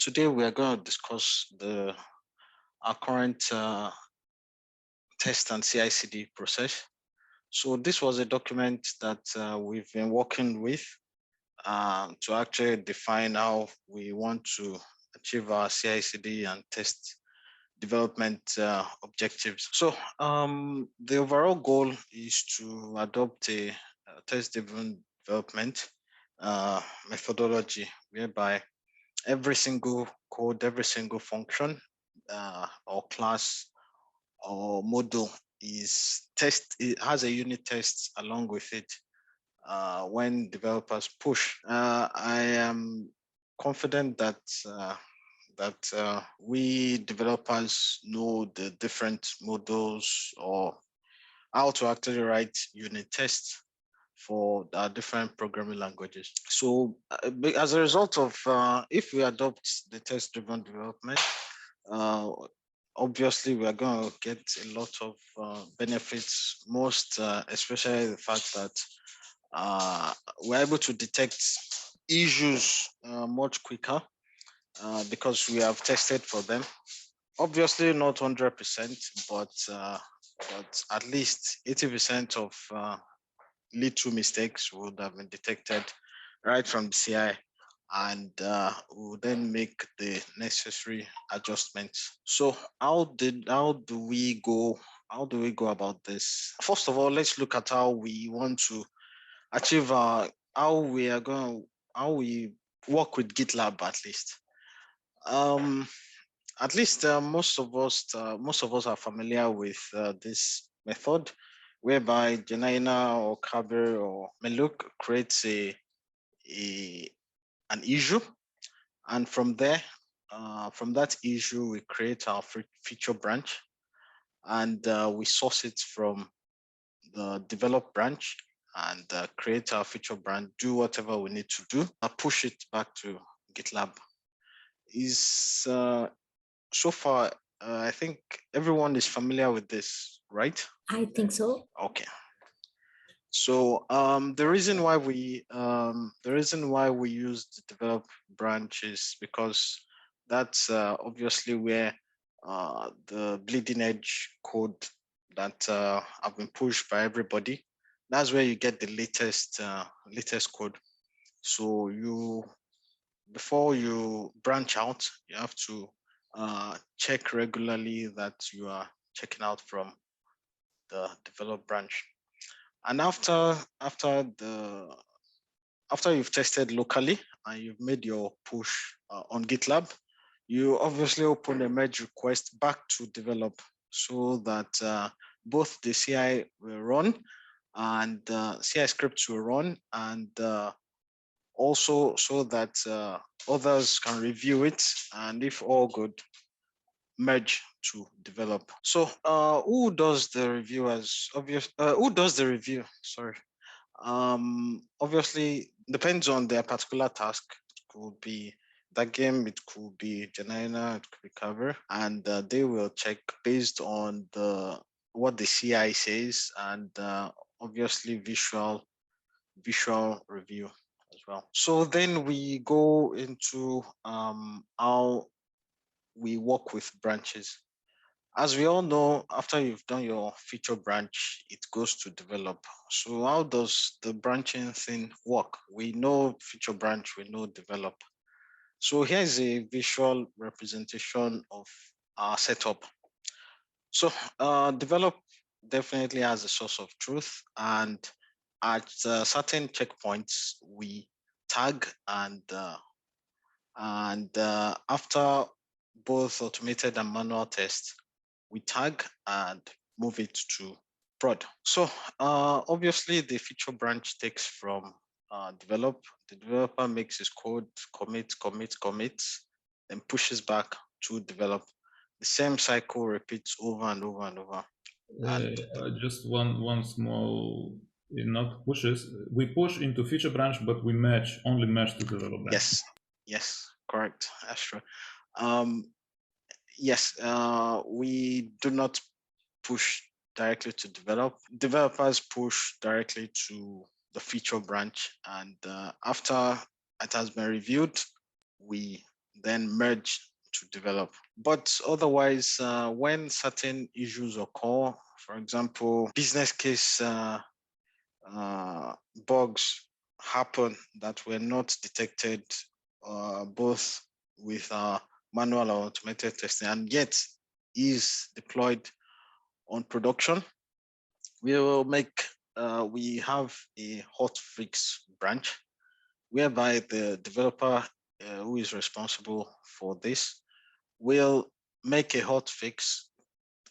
today we are going to discuss our current test and CI/CD process. So this was a document that we've been working with to actually define how we want to achieve our CI/CD and test development objectives. So the overall goal is to adopt a test-driven development methodology whereby every single code, every single function or class or module it has a unit test along with it when developers push. I am confident that we developers know the different modules or how to actually write unit tests for different programming languages. So as a result of, if we adopt the test-driven development, obviously we are going to get a lot of benefits, most especially the fact that we're able to detect issues much quicker because we have tested for them. Obviously not 100%, but at least 80% of little mistakes would have been detected right from the CI, and we'll then make the necessary adjustments. So how do we go about this? First of all, let's look at how we want to achieve how we work with GitLab at least. At least most of us are familiar with this method, whereby Janina or Kabir or Meluk creates an issue, and from there, from that issue, we create our feature branch, and we source it from the develop branch and create our feature branch, do whatever we need to do, push it back to GitLab. So far, I think everyone is familiar with this, right? I think so. Okay. So the reason why we use the develop branch is because that's obviously where the bleeding edge code that have been pushed by everybody. That's where you get the latest code. So before you branch out, you have to check regularly that you are checking out from the develop branch. And after you've tested locally and you've made your push on GitLab, you obviously open a merge request back to develop so that both the CI will run and CI scripts will run, and also so that others can review it, and if all good, merge to develop. So who does the review? Who does the review? Sorry. Obviously depends on their particular task. It could be that game, it could be Janina, it could be Cover, and they will check based on what the CI says, and obviously visual review as well. So then we go into how we work with branches. As we all know, after you've done your feature branch, it goes to develop. So how does the branching thing work? We know feature branch, we know develop. So here's a visual representation of our setup. So develop definitely has a source of truth, and at certain checkpoints, we tag and after both automated and manual tests, we tag and move it to prod. So obviously the feature branch takes from develop. The developer makes his code, commit, then pushes back to develop. The same cycle repeats over and over and over. Just one small, not pushes. We push into feature branch, but we only match to develop branch. Yes, correct. That's true. Yes, we do not push directly to develop. Developers push directly to the feature branch, and after it has been reviewed, we then merge to develop. But otherwise, when certain issues occur, for example, business case bugs happen that were not detected both with manual or automated testing, and yet is deployed on production, we will make we have a hotfix branch whereby the developer who is responsible for this will make a hotfix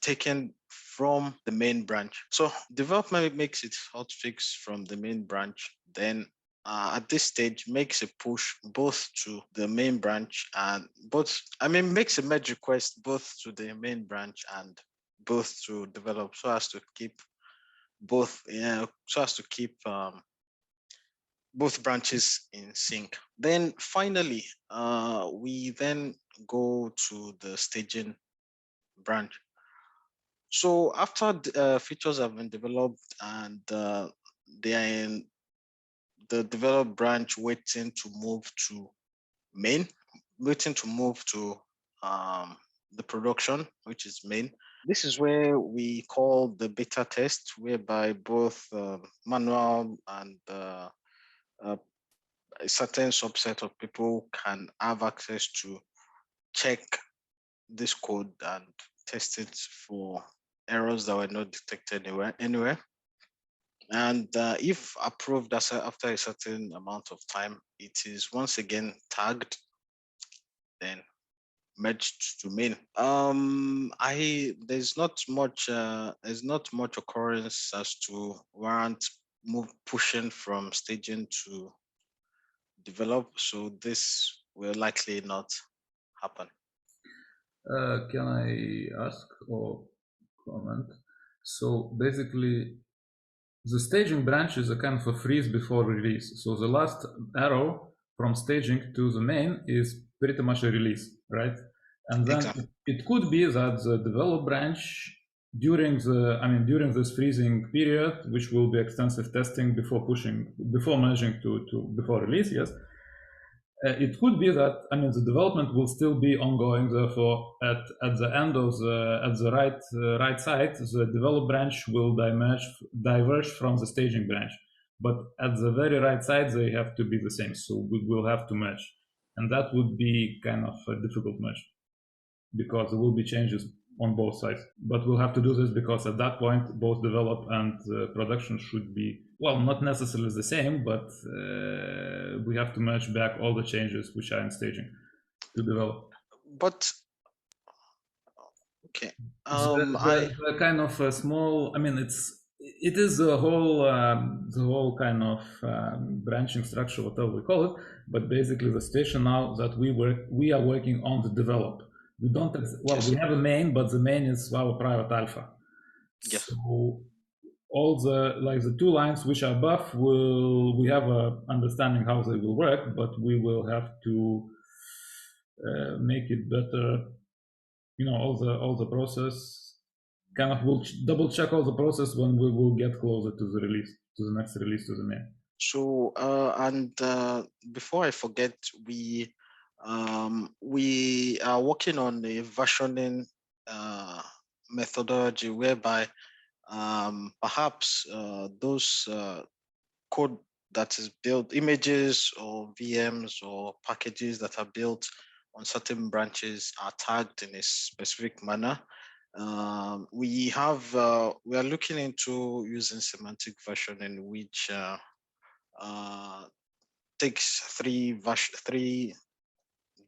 taken from the main branch. So development makes its hotfix from the main branch, then at this stage makes a push both to the main branch and makes a merge request both to the main branch and both to develop, so as to keep both both branches in sync. Then finally, we then go to the staging branch. So after features have been developed and they are in the develop branch waiting to move to main, waiting to move to the production, which is main. This is where we call the beta test, whereby both manual and a certain subset of people can have access to check this code and test it for errors that were not detected anywhere. And if approved after a certain amount of time, it is once again tagged, then merged to main. There's not much occurrence as to warrant pushing from staging to develop, so this will likely not happen. Can I ask or comment? So basically, the staging branch is a kind of a freeze before release. So the last arrow from staging to the main is pretty much a release, right? And then Exactly. it could be that the develop branch during this freezing period, which will be extensive testing before merging to before release, yes. It could be that the development will still be ongoing. Therefore, at the end of the right side, the develop branch will diverge from the staging branch. But at the very right side, they have to be the same. So we will have to merge, and that would be kind of a difficult merge because there will be changes on both sides. But we'll have to do this because at that point, both develop and production should be, well, not necessarily the same, but we have to merge back all the changes which are in staging to develop. But okay, the kind of a small, it is the whole kind of branching structure, whatever we call it. But basically, the station now that we are working on the develop. We don't yes. We have a main, but the main is our private alpha. Yes. So all the two lines which are above we have a understanding how they will work, but we will have to make it better. All the process kind of will double check all the process when we will get closer to the release, to the next release, to the main. So before I forget, we are working on a versioning methodology whereby perhaps those code that is built, images or VMs or packages that are built on certain branches are tagged in a specific manner. We are looking into using semantic versioning, which takes three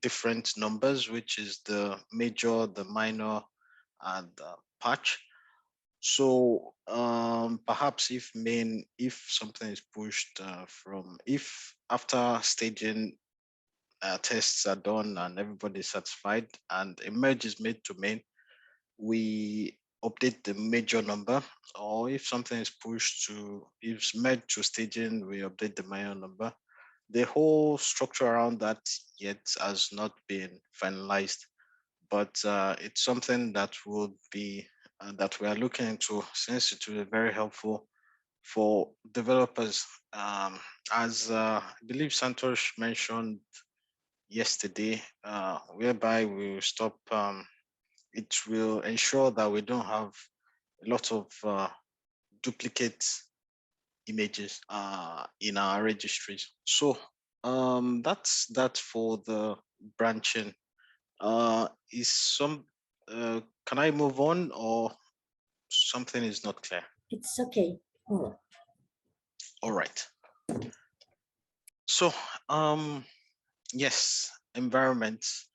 different numbers, which is the major, the minor, and the patch. So perhaps if something is pushed if after staging tests are done and everybody is satisfied and a merge is made to main, we update the major number, or if something is if merged to staging, we update the minor number. The whole structure around that yet has not been finalized, but it's something that would be that we are looking into, since it will be very helpful for developers. As I believe Santosh mentioned yesterday, whereby we will stop. It will ensure that we don't have a lot of duplicate images in our registries. So that's that for the branching. Is some can I move on, or something is not clear? It's okay. Oh. All right. So yes, environments.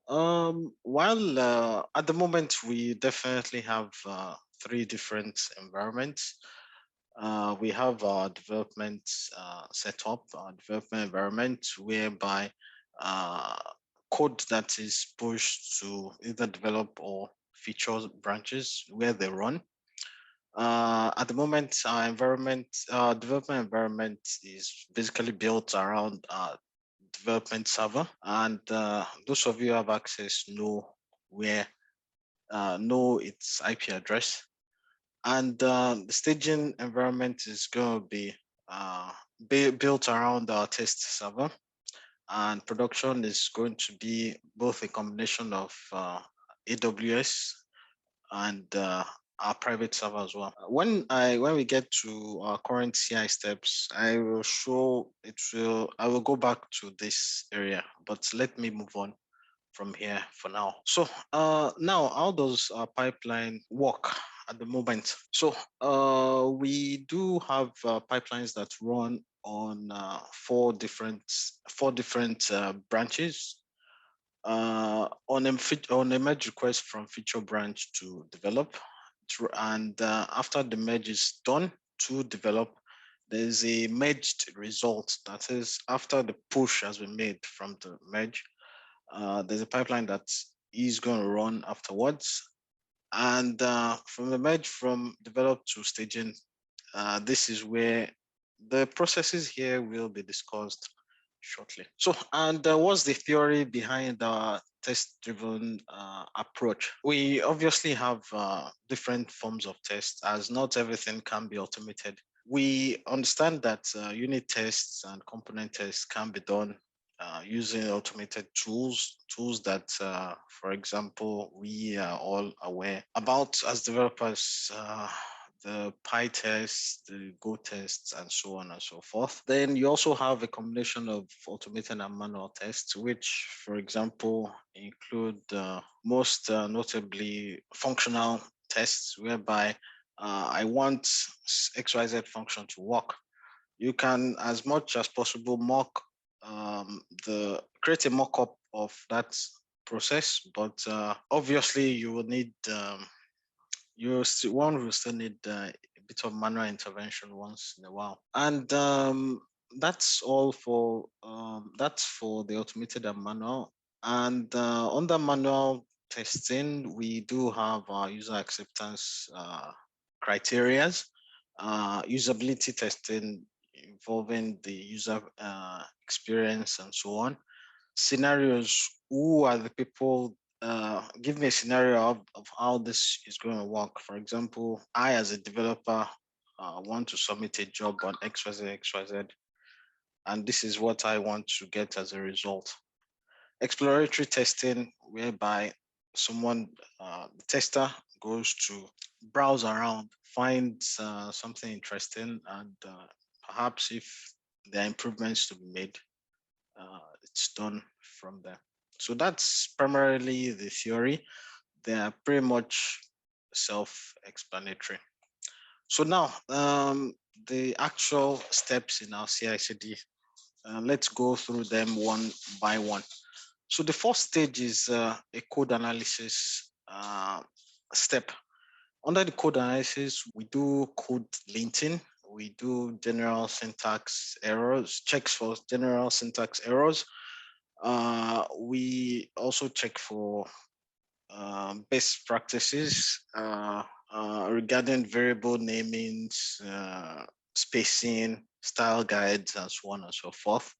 While at the moment we definitely have three different environments. We have our development setup, our development environment, whereby uh, code that is pushed to either develop or feature branches where they run. At the moment, our development environment is basically built around development server, and those of you who have access know its IP address. And the staging environment is going to be built around our test server, and production is going to be both a combination of AWS and our private server as well. When we get to our current CI steps, I will go back to this area, but let me move on from here for now. So now, how does our pipeline work at the moment? So we do have pipelines that run on four different branches. On a merge request from feature branch to develop, and after the merge is done to develop, there's a merged result. That is, after the push has been made from the merge, there's a pipeline that is going to run afterwards. And from the merge from develop to staging, this is where the processes here will be discussed shortly. So, and what's the theory behind our test-driven approach? We obviously have different forms of tests, as not everything can be automated. We understand that unit tests and component tests can be done using automated tools that, for example, we are all aware about as developers, the PyTest, the Go tests, and so on and so forth. Then you also have a combination of automated and manual tests, which, for example, include most notably functional tests, whereby I want XYZ function to work. You can, as much as possible, create a mock-up of that process, but obviously you will need one will still need a bit of manual intervention once in a while. And that's all for the automated and manual. And under manual testing, we do have our user acceptance criterias, usability testing involving the user experience and so on. Scenarios: who are the people? Give me a scenario of how this is going to work. For example, I, as a developer, want to submit a job on XYZ, and this is what I want to get as a result. Exploratory testing, whereby the tester goes to browse around, finds something interesting, and perhaps if there are improvements to be made, it's done from there. So that's primarily the theory. They are pretty much self-explanatory. So now, the actual steps in our CI/CD, let's go through them one by one. So the first stage is a code analysis step. Under the code analysis, we do code linting. We do general syntax errors, checks for general syntax errors. We also check for best practices regarding variable namings, spacing, style guides, and so on and so forth.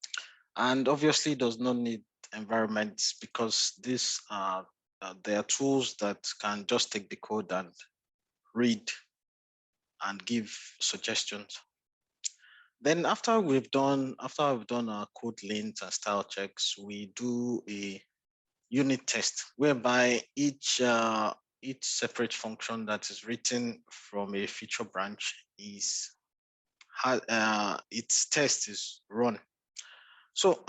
And obviously, does not need environments, because there are tools that can just take the code and read and give suggestions. Then after we've done our code length and style checks, we do a unit test whereby each separate function that is written from a feature branch is its test is run. So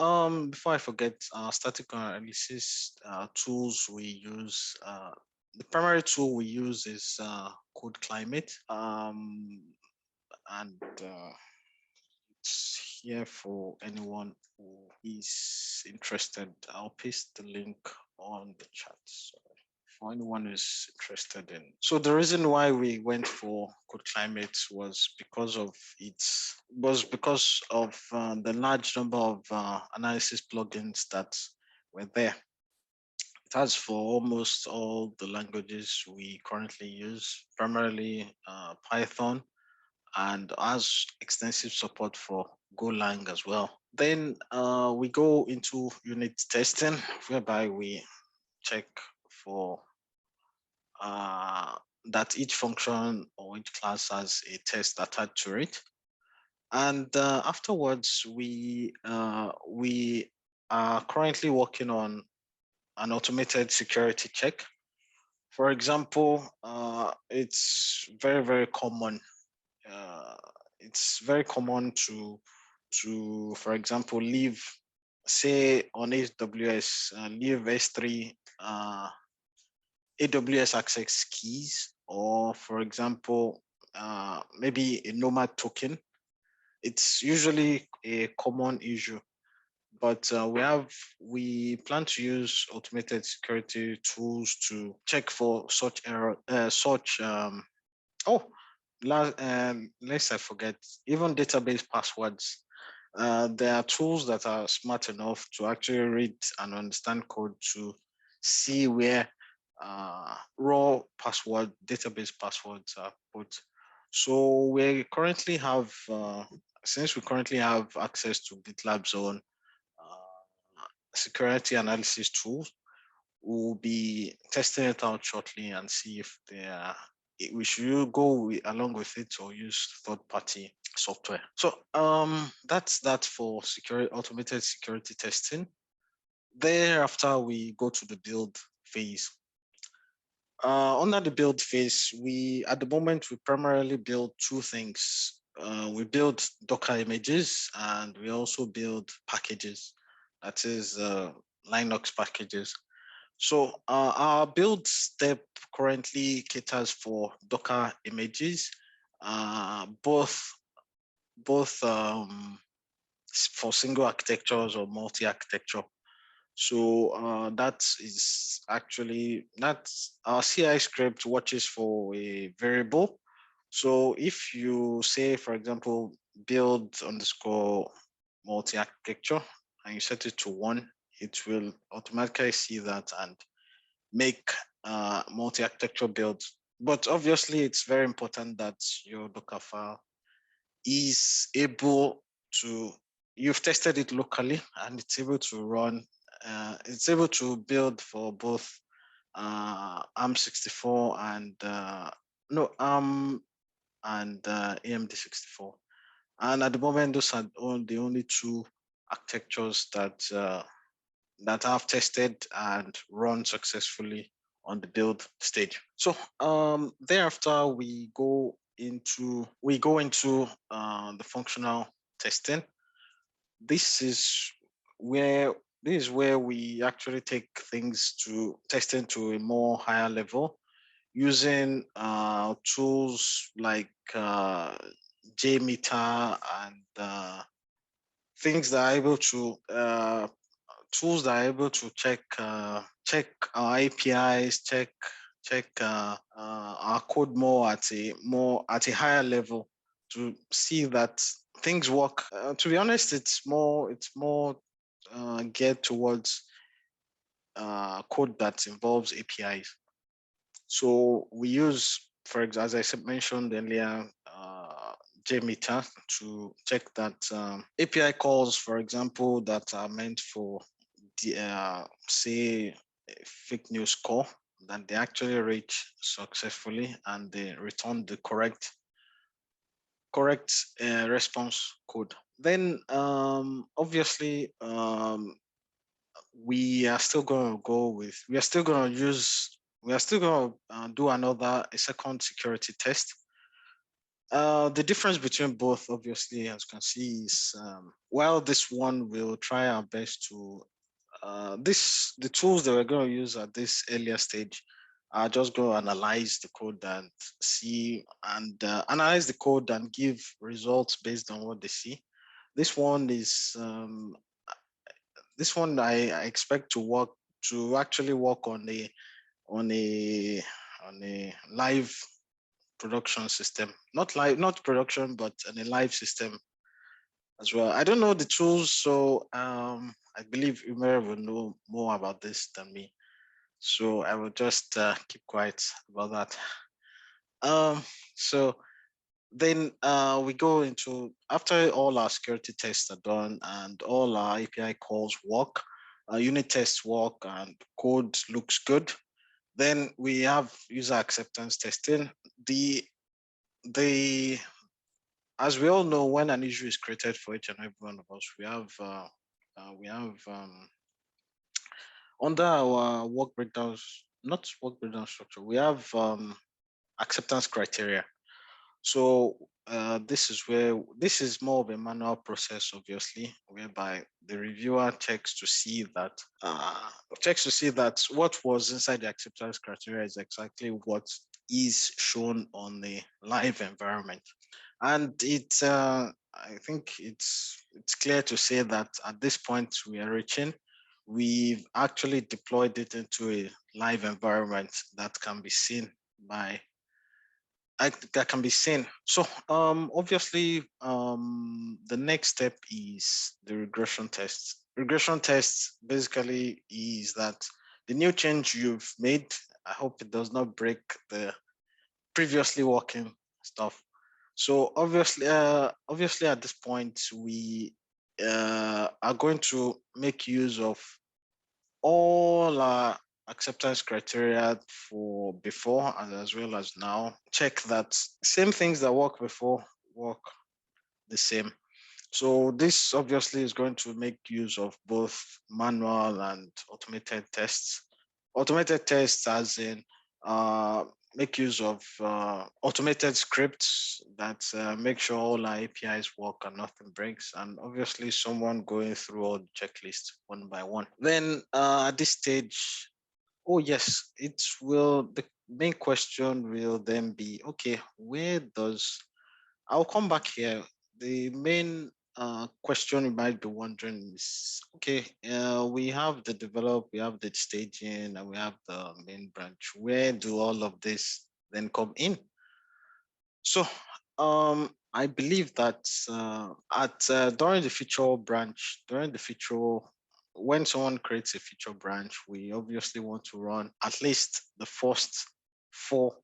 before I forget, static analysis tools we use. The primary tool we use is Code Climate, and it's here for anyone who is interested. I'll paste the link on the chat. So for anyone who's interested in. So the reason why we went for Code Climate was because of the large number of analysis plugins that were there. It has for almost all the languages we currently use, primarily Python, and has extensive support for Golang as well. Then we go into unit testing, whereby we check for that each function or each class has a test attached to it. And afterwards, we are currently working on an automated security check. For example, it's very, very common. It's very common to, for example, leave, say on AWS, leave S3 AWS access keys, or for example, maybe a nomad token. It's usually a common issue, but we plan to use automated security tools to check for such error, lest I forget, even database passwords. There are tools that are smart enough to actually read and understand code to see where raw database passwords are put. So since we currently have access to GitLab's own security analysis tools, we'll be testing it out shortly and see if we should go along with it or use third-party software. So that's that for automated security testing. Thereafter, we go to the build phase. Under the build phase, at the moment we primarily build two things. We build Docker images, and we also build packages, that is Linux packages. So our build step currently caters for Docker images, both for single architectures or multi-architecture. So that's our CI script watches for a variable. So if you say, for example, build underscore multi-architecture and you set it to 1, it will automatically see that and make multi-architecture builds. But obviously, it's very important that your Docker file is able to, you've tested it locally and it's able to run, it's able to build for both ARM64 and ARM and AMD64. And at the moment, those are the only two architectures that I've tested and run successfully on the build stage. So thereafter, we go into the functional testing. This is where we actually take things to testing to a more higher level using tools like JMeter and things that are able to tools that are able to check our APIs, check our code more at a higher level to see that things work. To be honest, it's more geared towards code that involves APIs. So we use, as I mentioned earlier, JMeter to check that API calls, for example, that are meant for say fake news call, that they actually reach successfully and they return the correct correct response code. Then obviously we are still going to go with, we are still going to do a second security test. The difference between both, obviously, as you can see, is while this one will try our best to the tools that we're going to use at this earlier stage are just going to analyze the code and see and analyze the code and give results based on what they see. This one is this one I expect to actually work on a live production system, not production, but on a live system as well. I don't know the tools, so I believe Umer will know more about this than me. So I will just keep quiet about that. So then we go into, after all our security tests are done and all our API calls work, unit tests work, and code looks good, then we have user acceptance testing. The As we all know, when an issue is created for each and every one of us, we have under our work breakdowns, not work breakdown structure, we have acceptance criteria. So this is more of a manual process, obviously, whereby the reviewer checks to see that what was inside the acceptance criteria is exactly what is shown on the live environment. And I think it's clear to say that at this point we've actually deployed it into a live environment that can be seen by that can be seen. So obviously the next step is the regression tests. Regression tests basically is that the new change you've made, I hope it does not break the previously working stuff. So obviously at this point we are going to make use of all our acceptance criteria for before and as well as now. Check that same things that work before work the same. So this obviously is going to make use of both manual and automated tests. Automated tests as in make use of automated scripts that make sure all our APIs work and nothing breaks, and obviously someone going through all the checklists one by one. Then at this stage, oh yes, the main question will then be, okay, I'll come back here. The main question you might be wondering is, okay, we have the develop, we have the staging, and we have the main branch. Where do all of this then come in? So I believe that during the feature, when someone creates a feature branch, we obviously want to run at least the first four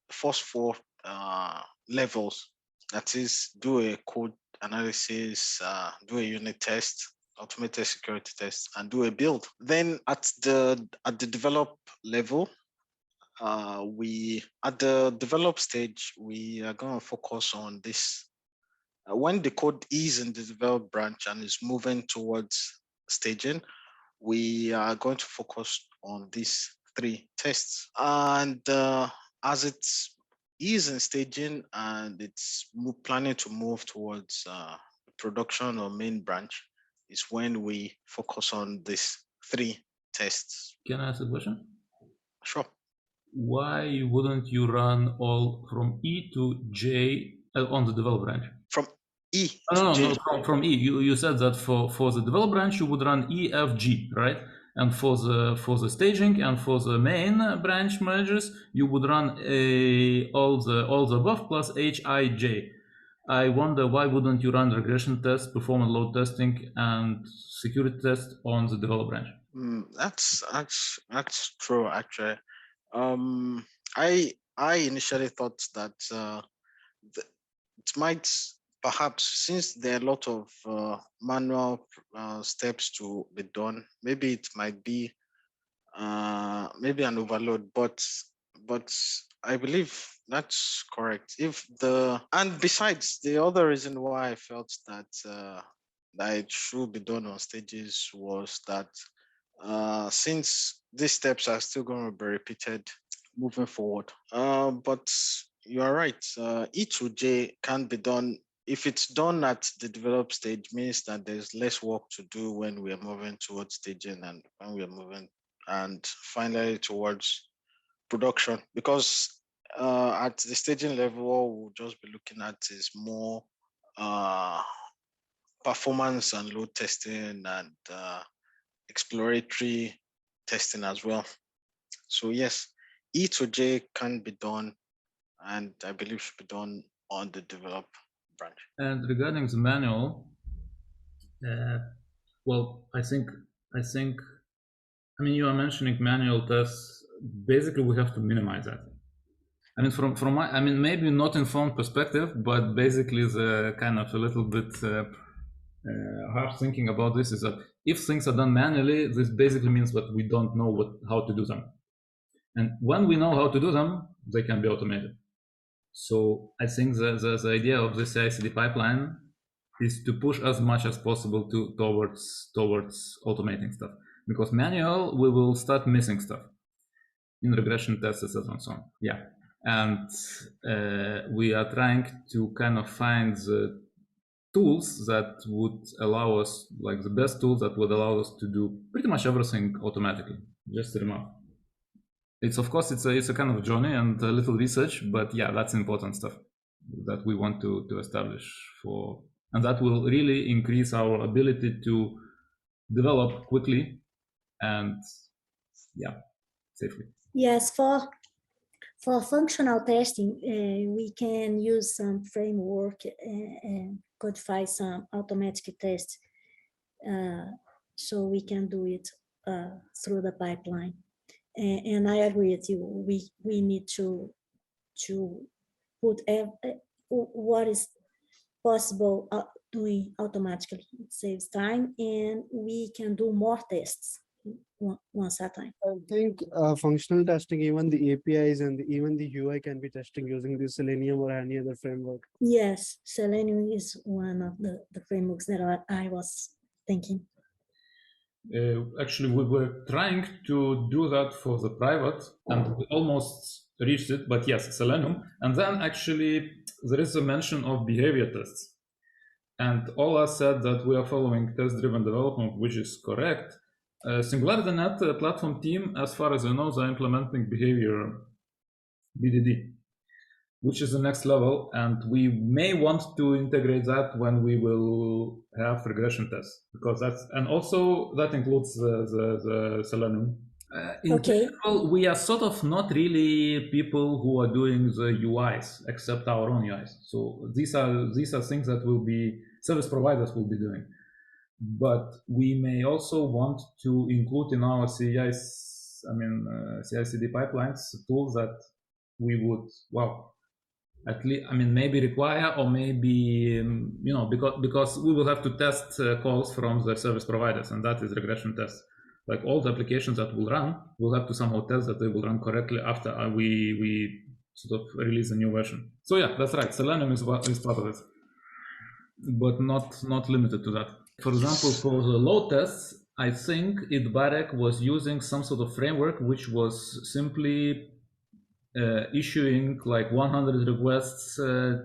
levels. That is, do a code analysis, do a unit test, automated security test, and do a build. Then at the develop level, we at the develop stage, we are going to focus on this. When the code is in the develop branch and is moving towards staging, we are going to focus on these three tests. And as it is in staging and it's planning to move towards production or main branch, is when we focus on these three tests. Can I ask a question? Sure. Why wouldn't you run all from E to J on the develop branch? From E No, to J. from E. You said that for the develop branch you would run E, F, G, right? And for the staging and for the main branch merges you would run all the above plus H, I, J. I wonder why wouldn't you run regression tests, performance load testing, and security test on the develop branch? That's true, actually. I initially thought that it might, perhaps, since there are a lot of manual steps to be done, maybe it might be maybe an overload. But I believe That's correct. And besides, the other reason why I felt that that it should be done on stages was that since these steps are still going to be repeated moving forward. But you are right. E to J can be done if it's done at the develop stage. Means that there's less work to do when we are moving towards staging and when we are moving and finally towards production, because at the staging level, what we'll just be looking at is more uh, performance and load testing and exploratory testing as well. So yes, E to J can be done, and I believe should be done on the develop branch. And regarding the manual, well, I mean, you are mentioning manual tests. Basically, we have to minimize that. I mean, from my, I mean, maybe not informed perspective, but basically the kind of a little bit harsh thinking about this is that if things are done manually, this basically means that we don't know how to do them. And when we know how to do them, they can be automated. So I think the idea of the CI/CD pipeline is to push as much as possible towards automating stuff, because manual we will start missing stuff in regression tests, etc. and so on. Yeah, and we are trying to kind of find the tools that would allow us, like the best tools that would allow us to do pretty much everything automatically. Just a remark. It's of course it's a kind of journey and a little research, but yeah, that's important stuff that we want to establish for, and that will really increase our ability to develop quickly and yeah, safely. Yes, for functional testing, we can use some framework and codify some automatic tests, so we can do it through the pipeline. And I agree with you. We need to put what is possible doing automatically. It saves time, and we can do more tests once at a time. I think functional testing, even the APIs and even the UI can be testing using the Selenium or any other framework. Yes, Selenium is one of the frameworks that I was thinking. Actually, we were trying to do that for the private, and we almost reached it, but yes, Selenium. And then actually there is a mention of behavior tests. And Ola said that we are following test-driven development, which is correct. SingularityNet platform team, as far as I know, they're implementing behavior BDD, which is the next level. And we may want to integrate that when we will have regression tests, because and also that includes the Selenium. In general, we are sort of not really people who are doing the UIs, except our own UIs. So these are things that will be service providers will be doing. But we may also want to include in our CI/CD pipelines tools that we would, at least, maybe require, or maybe, because we will have to test calls from the service providers, and that is regression tests. Like all the applications that will run, we'll have to somehow test that they will run correctly after we sort of release a new version. So yeah, that's right. Selenium is part of it, but not limited to that. For example, for the load tests, I think Idbarek was using some sort of framework which was simply issuing like 100 requests to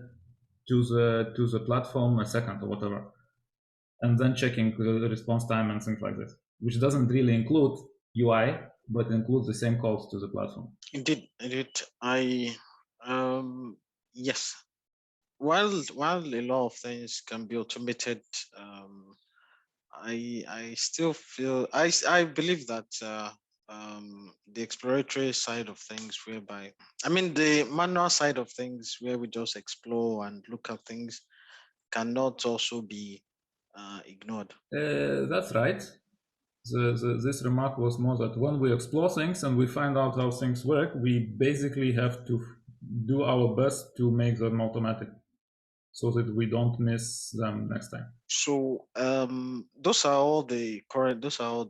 the platform a second or whatever, and then checking the response time and things like this, which doesn't really include UI, but includes the same calls to the platform. Indeed. Yes. While a lot of things can be automated, I still feel I believe that the exploratory side of things, whereby the manual side of things, where we just explore and look at things, cannot also be ignored. That's right. This remark was more that when we explore things and we find out how things work, we basically have to do our best to make them automatic, so that we don't miss them next time. So those are all the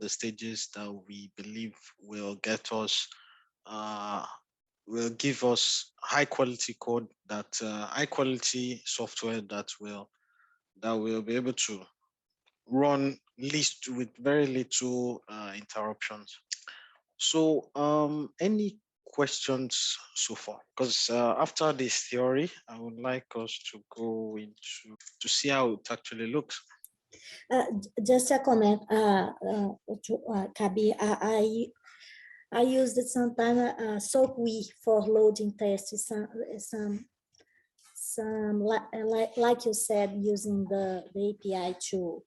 stages that we believe will get us will give us high quality code, that high quality software that will be able to run least with very little interruptions. So, any questions so far? Because after this theory, I would like us to go into to see how it actually looks. Just a comment, Kabi, I used sometimes SoapWe for loading tests, some like you said, using the API to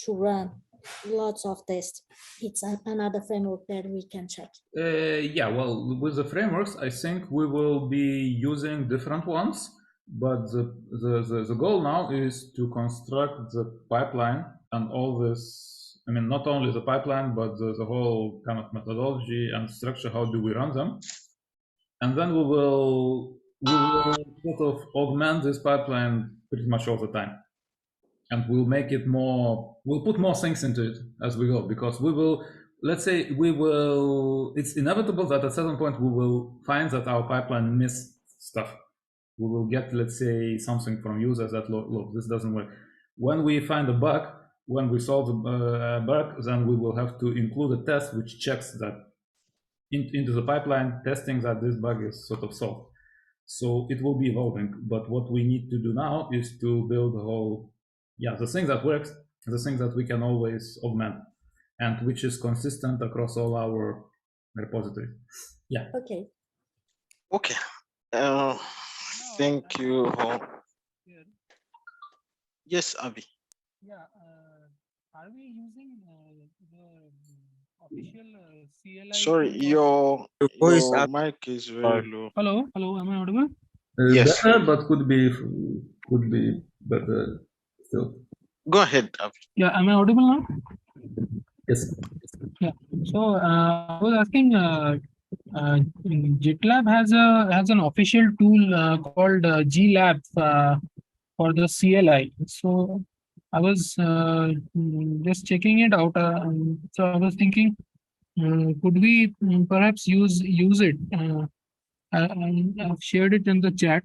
run lots of tests. It's another framework that we can check. Yeah, well, with the frameworks, I think we will be using different ones, but the goal now is to construct the pipeline and all this. I mean, not only the pipeline, but the whole kind of methodology and structure. How do we run them? And then we will sort of augment this pipeline pretty much all the time. And we'll make it more, we'll put more things into it as we go, because we will, let's say it's inevitable that at a certain point we will find that our pipeline missed stuff. We will get, let's say, something from users that, look, this doesn't work. When we find a bug, when we solve the bug, then we will have to include a test which checks that into the pipeline, testing that this bug is sort of solved. So it will be evolving, but what we need to do now is to build a whole, the thing that works, the thing that we can always augment, and which is consistent across all our repositories. Yeah. Okay. Okay. Thank you. Yes, Avi. Yeah. Are we using the official CLI? Sorry, your mic is very low. Hello, am I audible? Yes. Better, but could be better still. Go ahead, Avi. Yeah, am I audible now? Yes. Yeah. So I was asking, GitLab has an official tool called GLab for the CLI. So I was just checking it out. So I was thinking, could we perhaps use it? I've shared it in the chat.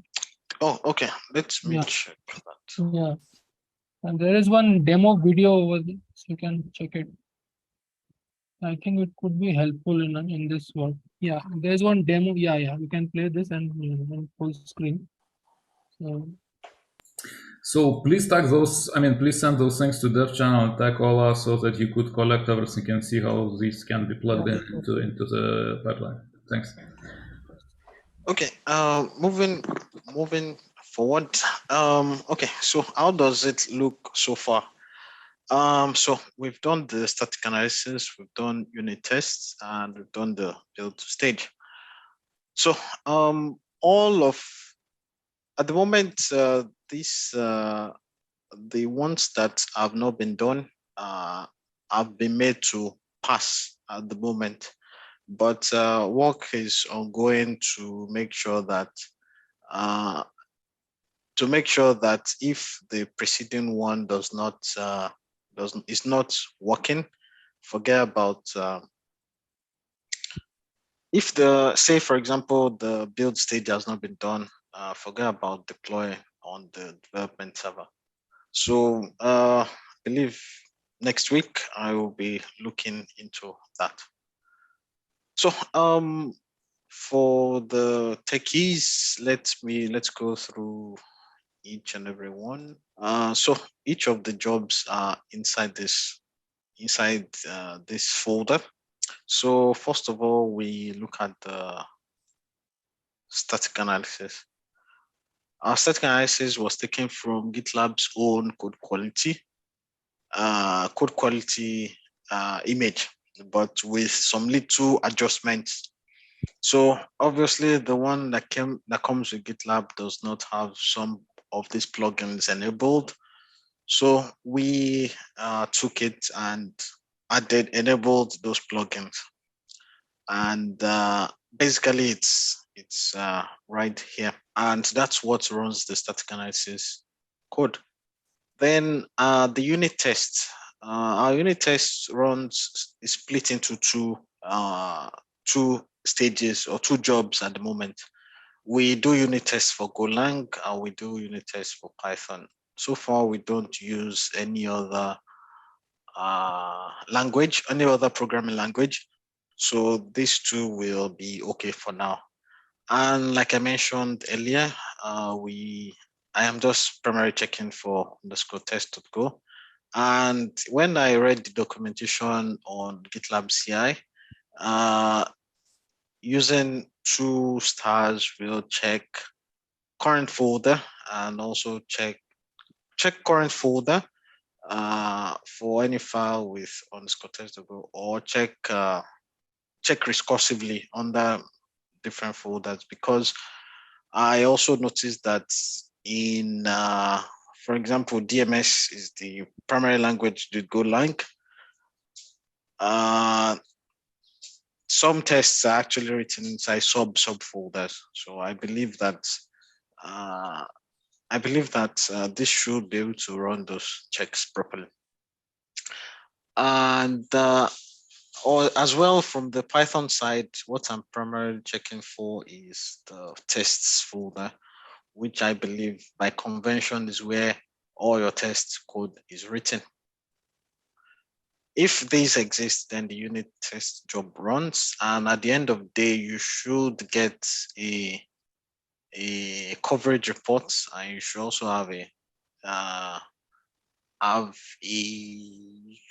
Oh, okay. Let me Yeah. check that. Yeah. And there is one demo video over there, so you can check it. I think it could be helpful in this work. Yeah, there's one demo. Yeah, we can play this and full screen. So please tag those. I mean, please send those things to dev channel and tag Ola so that you could collect everything and see how these can be plugged into the pipeline. Thanks. Okay. Moving forward. Okay. So how does it look so far? So we've done the static analysis, we've done unit tests, and we've done the build stage. So at the moment, the ones that have not been done have been made to pass at the moment, but work is ongoing to make sure that if the preceding one is not working, forget about if say for example the build stage has not been done, forget about deploy on the development server. So I believe next week I will be looking into that. So for the techies, let's go through each and every one. So each of the jobs are inside this folder. So first of all, we look at the static analysis. Our static analysis was taken from GitLab's own code quality image, but with some little adjustments. So obviously the one that comes with GitLab does not have some of these plugins enabled. So we took it and enabled those plugins. And basically it's right here. And that's what runs the static analysis code. Then the unit test. Our unit test is split into two stages or 2 jobs at the moment. We do unit tests for Golang and we do unit tests for Python. So far, we don't use any other language, any other programming language. So these 2 will be okay for now. And like I mentioned earlier, I am just primarily checking for _test.go. And when I read the documentation on GitLab CI, using 2 stars will check current folder and also check current folder for any file with _test.go, or check recursively under different folders, because I also noticed that in, for example, DMS is the primary language to Golang. Some tests are actually written inside subfolders. So I believe that this should be able to run those checks properly. And or as well, from the Python side, what I'm primarily checking for is the tests folder, which I believe by convention is where all your test code is written. If these exist, then the unit test job runs, and at the end of the day, you should get a coverage report, and you should also have a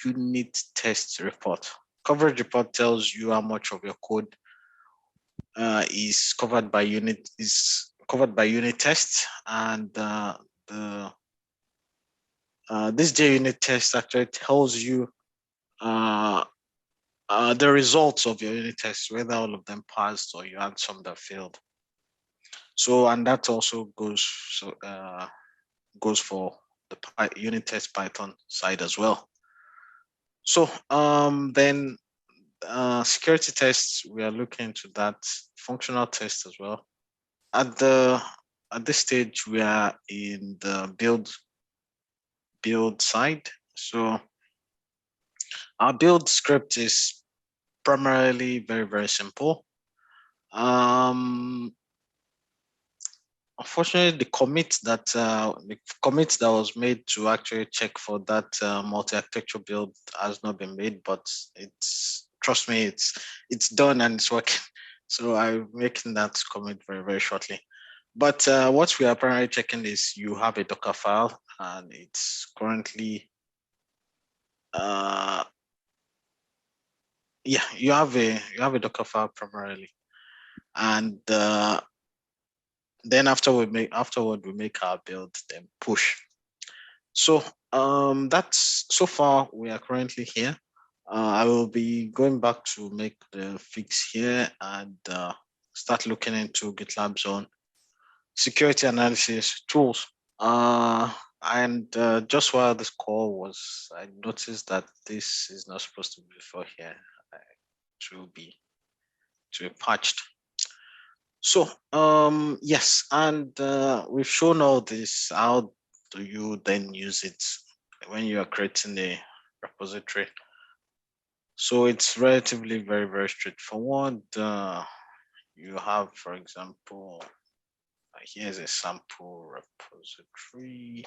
unit test report. Coverage report tells you how much of your code is covered by unit tests, and this JUnit test actually tells you the results of your unit tests, whether all of them passed or you had some that failed. So, and that also goes for the unit test Python side as well. So then security tests, we are looking into that. Functional tests as well. At this stage, we are in the build side. So our build script is primarily very, very simple. Unfortunately, the commit that was made to actually check for that multi-architecture build has not been made, but trust me, it's done and it's working. So I'm making that commit very, very shortly. But what we are primarily checking is you have a Docker file, and it's currently you have a Docker file primarily, and then afterward we make our build, then push. So that's so far we are currently here. I will be going back to make the fix here and start looking into GitLab's own security analysis tools. And just while this call was, I noticed that this is not supposed to be for here. To be patched. So yes, and we've shown all this. How do you then use it when you are creating a repository? So it's relatively very, very straightforward. You have, for example, here's a sample repository.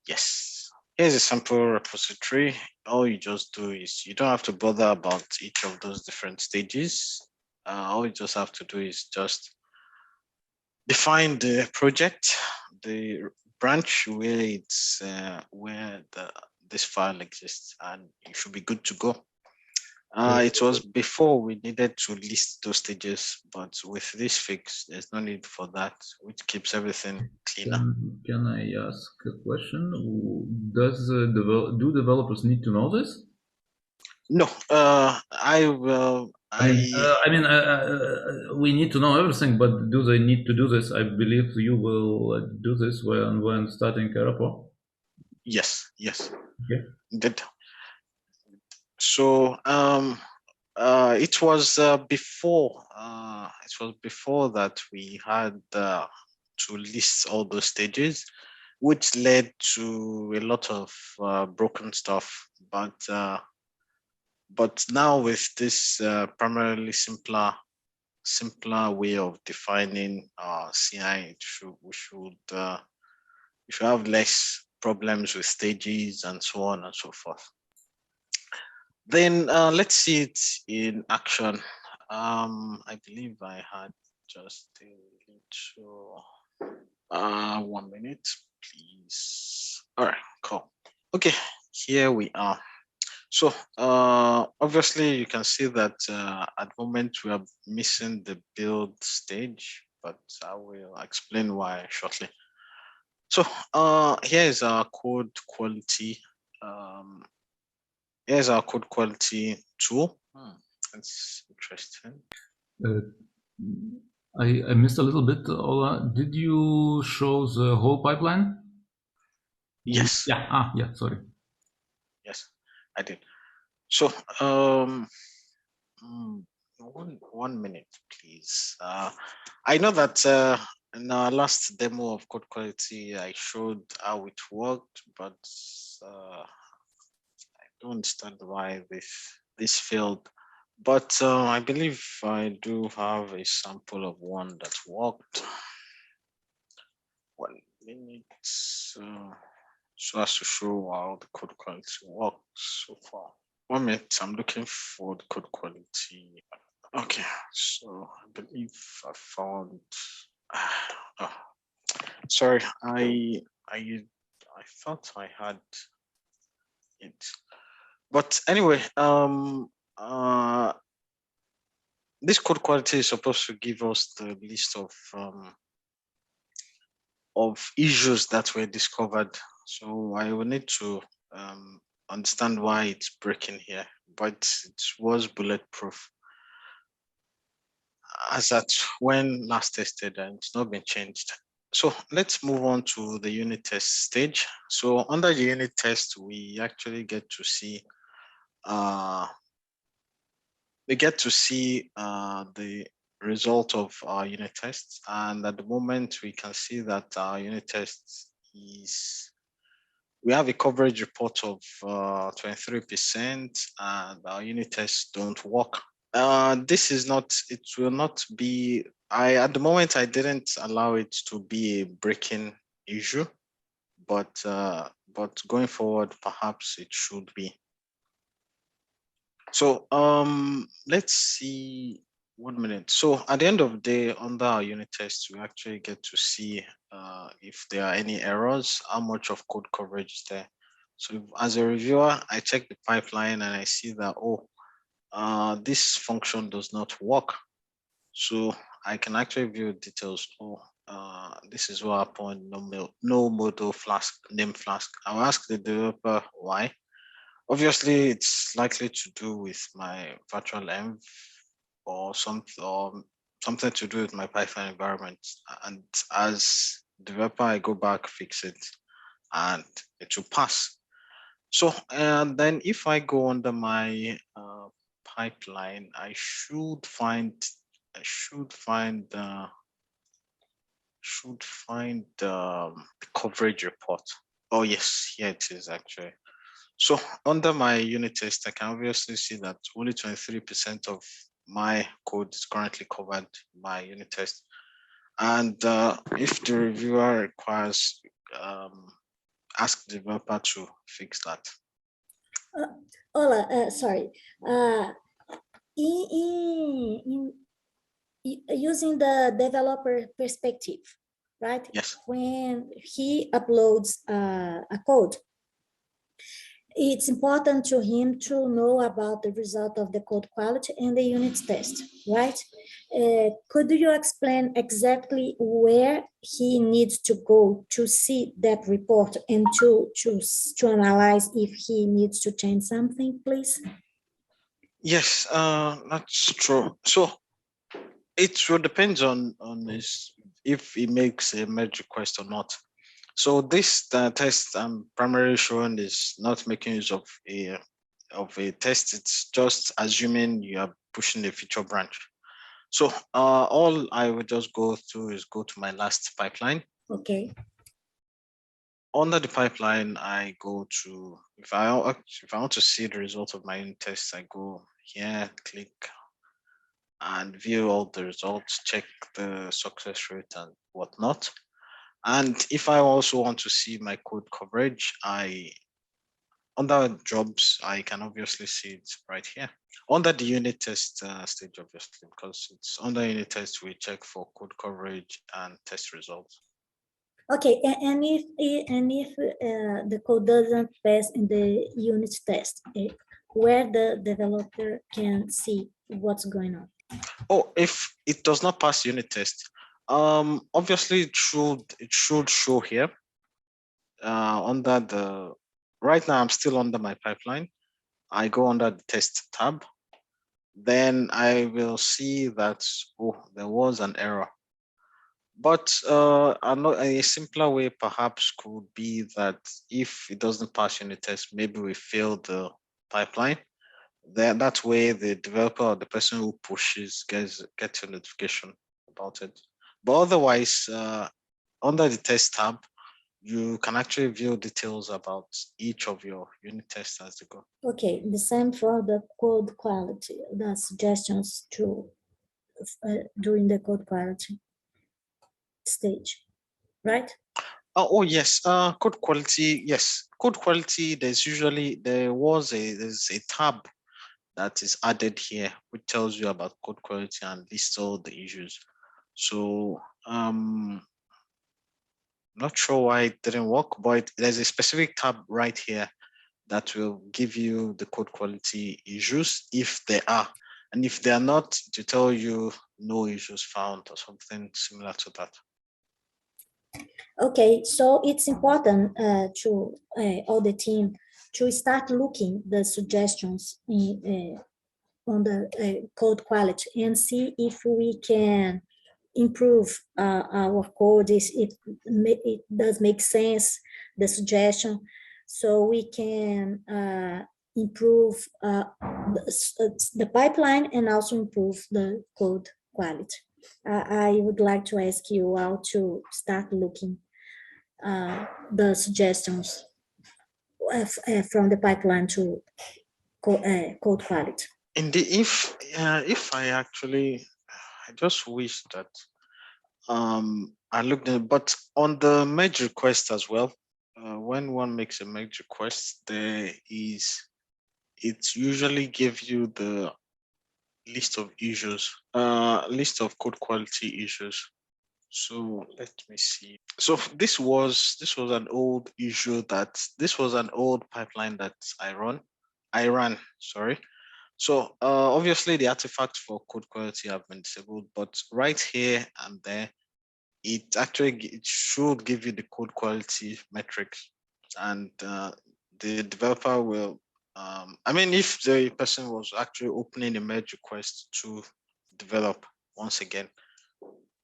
Yes, here's a sample repository. All you just do is, you don't have to bother about each of those different stages. All you just have to do is just define the project, the branch where it's this file exists, and you should be good to go. It was before we needed to list those stages, but with this fix, there's no need for that, which keeps everything cleaner. Can I ask a question? Do developers need to know this? No, I will. We need to know everything, but do they need to do this? I believe you will do this when starting a repo. Yes. Okay. Good. So it was before. It was before that we had to list all those stages, which led to a lot of broken stuff. But now with this primarily simpler simpler way of defining CI. We should have less problems with stages and so on and so forth. Then let's see it in action. I believe I had just a little 1 minute, please. All right, cool. Okay, here we are. So obviously you can see that at the moment we are missing the build stage, but I will explain why shortly. So here is our code quality. Here's our code quality tool. That's interesting. I missed a little bit, Ola. Did you show the whole pipeline? Yes. Yeah. Yeah. Sorry. Yes, I did. So, 1 minute, please. I know that in our last demo of code quality, I showed how it worked, but I don't understand why this failed. But I believe I do have a sample of one that worked. 1 minute. So as to show how the code quality works so far. 1 minute, I'm looking for the code quality. Okay, so I believe I found. Oh, sorry, I thought I had it, but anyway, this code quality is supposed to give us the list of issues that were discovered. So I will need to understand why it's breaking here, but it was bulletproof as at when last tested, and it's not been changed. So let's move on to the unit test stage. So under the unit test, we actually get to see the result of our unit tests. And at the moment, we can see that our unit test we have a coverage report of 23%, and our unit tests don't work. This is not, it will not be, at the moment, I didn't allow it to be a breaking issue, but going forward, perhaps it should be. So let's see, 1 minute. So at the end of the day, under our unit tests, we actually get to see if there are any errors, how much of code coverage is there. So as a reviewer, I check the pipeline and I see that, this function does not work. So I can actually view details. This is what happened, no model flask, name flask. I'll ask the developer why. Obviously, it's likely to do with my virtual env or something to do with my Python environment. And as developer, I go back, fix it, and it will pass. So, and then if I go under my pipeline, I should find the coverage report. Oh yes, here it is actually. So under my unit test, I can obviously see that only 23% of my code is currently covered by unit test. And if the reviewer requires, ask the developer to fix that. Ola, sorry. In using the developer perspective, right? Yes. When he uploads a code, it's important to him to know about the result of the code quality and the unit test, right? Could you explain exactly where he needs to go to see that report and to analyze if he needs to change something, please? Yes, that's true. So it will depend on if he makes a merge request or not. So this test I'm primarily showing is not making use of a test. It's just assuming you are pushing a feature branch. So all I would just go through is go to my last pipeline. Okay. Under the pipeline, I go to, if I want to see the result of my unit test, I go here, click, and view all the results, check the success rate and whatnot. And if I also want to see my code coverage, under jobs, I can obviously see it right here. Under the unit test stage, obviously, because it's under unit test, we check for code coverage and test results. Okay, and if the code doesn't pass in the unit test, where the developer can see what's going on? Oh, if it does not pass unit test, obviously it should show here under the. Right now, I'm still under my pipeline. I go under the test tab. Then I will see that, oh, there was an error. But a simpler way perhaps could be that if it doesn't pass unit test, maybe we fail the pipeline. Then that way the developer or the person who pushes gets a notification about it. But otherwise, under the test tab, you can actually view details about each of your unit tests as they go. Okay, the same for the code quality, the suggestions to during the code quality stage, right? Oh yes, code quality. Yes, code quality. There's a tab that is added here, which tells you about code quality and lists all the issues. So not sure why it didn't work, but there's a specific tab right here that will give you the code quality issues if they are. And if they are not, to tell you no issues found or something similar to that. Okay, so it's important to all the team to start looking the suggestions on the code quality and see if we can improve our code. It does make sense, the suggestion, so we can improve the pipeline and also improve the code quality. I would like to ask you how to start looking the suggestions from the pipeline to code quality. Indeed, if I just wish that I looked at, but on the merge request as well, when one makes a merge request, it usually gives you the list of issues, list of code quality issues. So let me see. So this was an old issue this was an old pipeline that I ran, sorry. So obviously the artifacts for code quality have been disabled, but right here and there, it should give you the code quality metrics, and the developer will. I mean, if the person was actually opening a merge request to develop once again,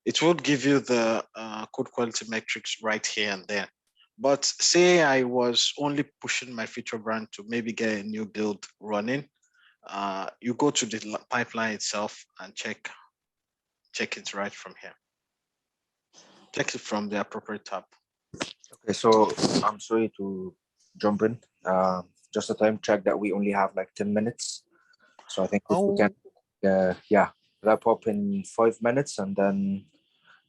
it would give you the code quality metrics right here and there. But say I was only pushing my feature branch to maybe get a new build running, you go to the pipeline itself and check it right from here. Check it from the appropriate tab. Okay, so I'm sorry to jump in. Just a time check that we only have like 10 minutes. So I think if we can, wrap up in 5 minutes, and then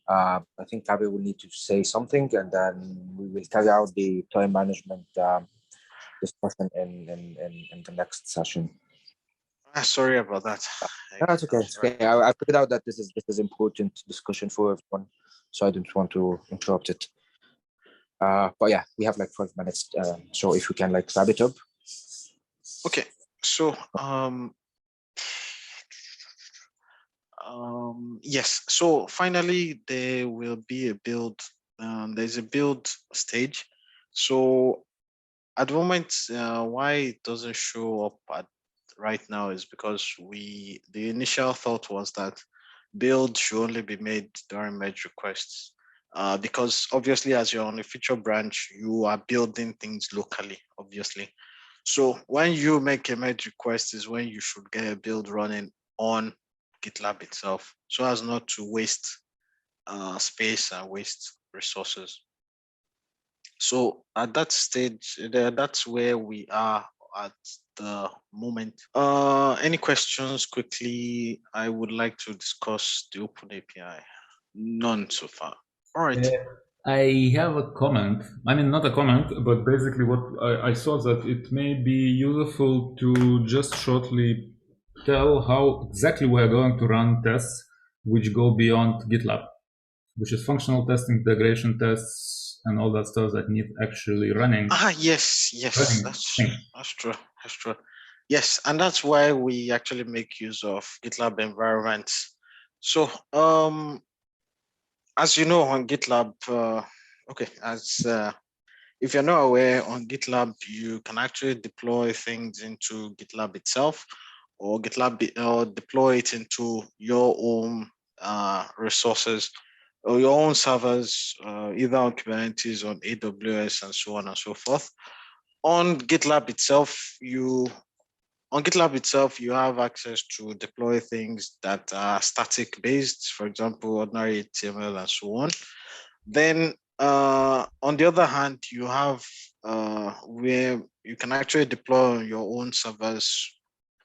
I think Fabi will need to say something, and then we will carry out the time management discussion in the next session. Sorry about that. That's okay. It's okay. I figured out that this is important discussion for everyone, so I didn't want to interrupt it. But yeah, we have like 5 minutes. So if we can like wrap it up. Okay. So yes. So finally, there will be a build. There's a build stage. So at the moment, why it doesn't show up right now is because the initial thought was that build should only be made during merge requests. Because obviously, as you're on a feature branch, you are building things locally, obviously. So when you make a merge request is when you should get a build running on GitLab itself, so as not to waste space and waste resources. So at that stage, that's where we are at the moment. Any questions quickly? I would like to discuss the Open API. None so far. All right. I have a comment. I mean, not a comment, but basically what I saw that it may be useful to just shortly tell how exactly we are going to run tests which go beyond GitLab, which is functional testing, integration tests, and all that stuff that need actually running. Yes, that's true. Yes, and that's why we actually make use of GitLab environments. So, as you know, on GitLab, if you're not aware, on GitLab, you can actually deploy things into GitLab itself, or deploy it into your own resources or your own servers, either on Kubernetes, on AWS, and so on and so forth. On GitLab itself, you have access to deploy things that are static based, for example, ordinary HTML and so on. Then on the other hand, you have where you can actually deploy on your own servers